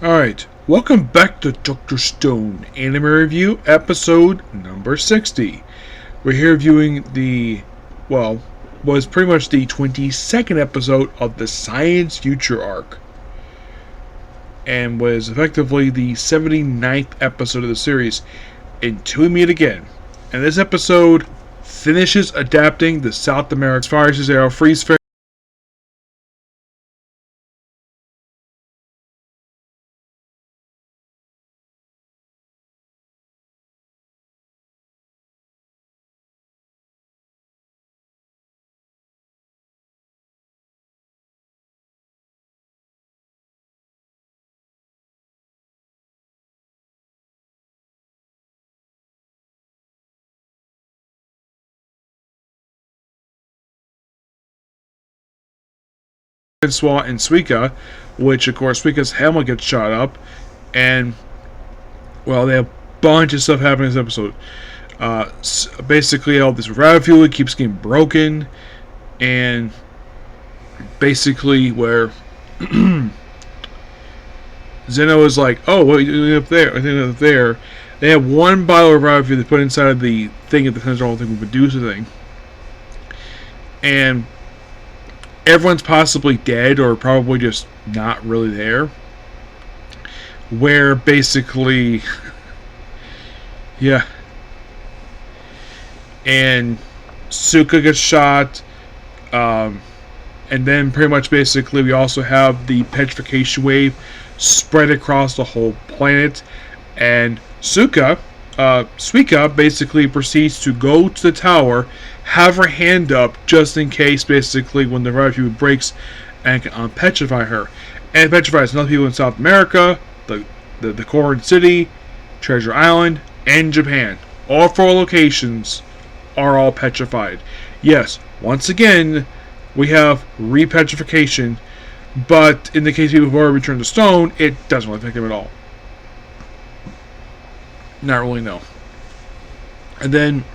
Alright, welcome back to Dr. Stone Anime Review, episode number 60. We're here reviewing was pretty much the 22nd episode of the Science Future arc. And was effectively the 79th episode of the series, Until We Meet Again. And this episode finishes adapting the South American Fire Zero Freeze Fair SWAT and Suika, which of course Suika's helmet gets shot up, and they have a bunch of stuff happening in this episode. Basically, all this refuel keeps getting broken, and basically where Zeno is like, "Oh, what are you doing up there? I think up there." They have one bottle of refuel they put inside of the thing at the center of the thing with Medusa thing, and everyone's possibly dead or probably just not really there. Where basically, yeah, and Suika gets shot, and then pretty much basically we also have the petrification wave spread across the whole planet, and Suika basically proceeds to go to the tower, have her hand up just in case, basically, when the refuge breaks and can unpetrify her. And petrifies other people in South America, the Corn City, Treasure Island, and Japan. All 4 locations are all petrified. Yes, once again, we have repetrification, but in the case of people who already returned to stone, it doesn't really affect them at all. Not really, no. And then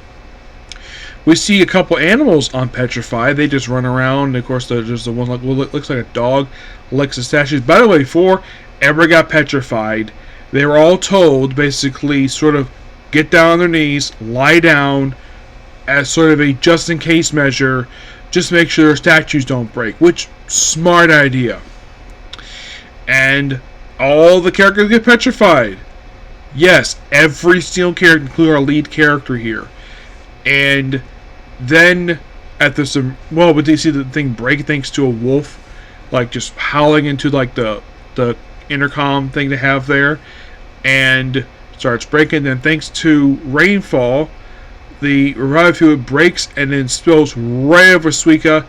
we see a couple animals unpetrified. They just run around. And of course, there's the one looks like a dog, licks the statues. By the way, before ever got petrified, they were all told basically sort of get down on their knees, lie down, as sort of a just in case measure, just make sure their statues don't break. Which smart idea. And all the characters get petrified. Yes, every single character, including our lead character here. And then at this, but they see the thing break thanks to a wolf, like just howling into like the intercom thing they have there, and starts breaking. Then thanks to rainfall, the revive fluid breaks and then spills right over Suika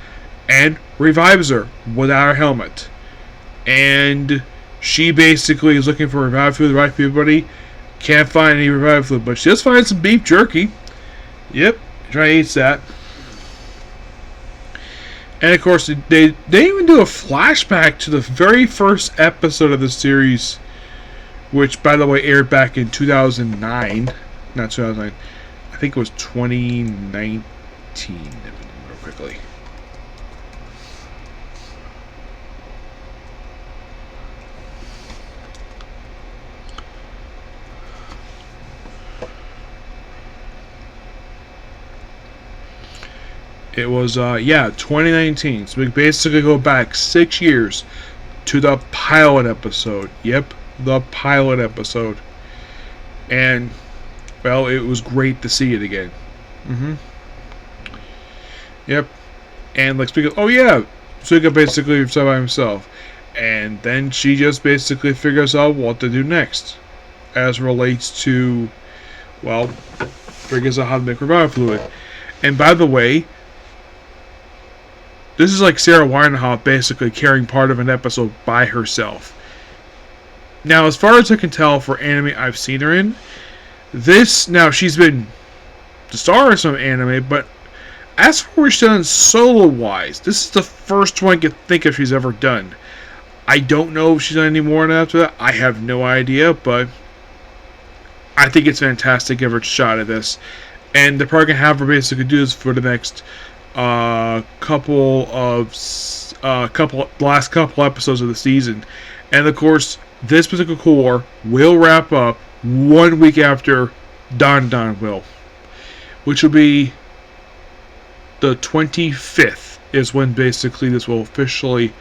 and revives her without her helmet. And she basically is looking for revive fluid, right for everybody. Can't find any revive fluid, but she does find some beef jerky. Yep, try to eat that. And of course, they even do a flashback to the very first episode of the series, which, by the way, aired back in 2009. Not 2009. I think it was 2019. Real quickly. It was, 2019. So we basically go back 6 years to the pilot episode. Yep, the pilot episode. And, well, it was great to see it again. Yep. And, like, Suika basically was by himself. And then she just basically figures out what to do next. As relates to, figures out how to make revive fluid. And, by the way, this is like Sarah Weinhoff basically carrying part of an episode by herself. Now, as far as I can tell for anime I've seen her in, she's been the star of some anime, but as for what she's done solo-wise, this is the first one I can think of she's ever done. I don't know if she's done any more after that. I have no idea, but I think it's fantastic to give her a shot at this. And they're probably going to have her basically do this for the next last couple episodes of the season. And of course, this particular War will wrap up 1 week after Don Don will, which will be the 25th is when basically this will officially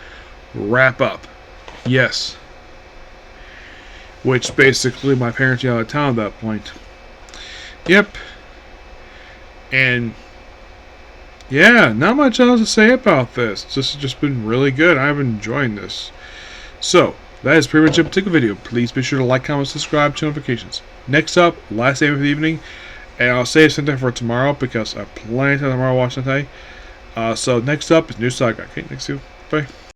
wrap up. Yes. Which basically my parents are out of town at that point. Yep. And yeah, not much else to say about this. This has just been really good. I've been enjoying this. So, that is pretty much it for the video. Please be sure to like, comment, subscribe, turn notifications. Next up, last game of the evening. And I'll save something for tomorrow because I have plenty of time tomorrow watching today. So next up is New Saga. Okay, next you. Bye.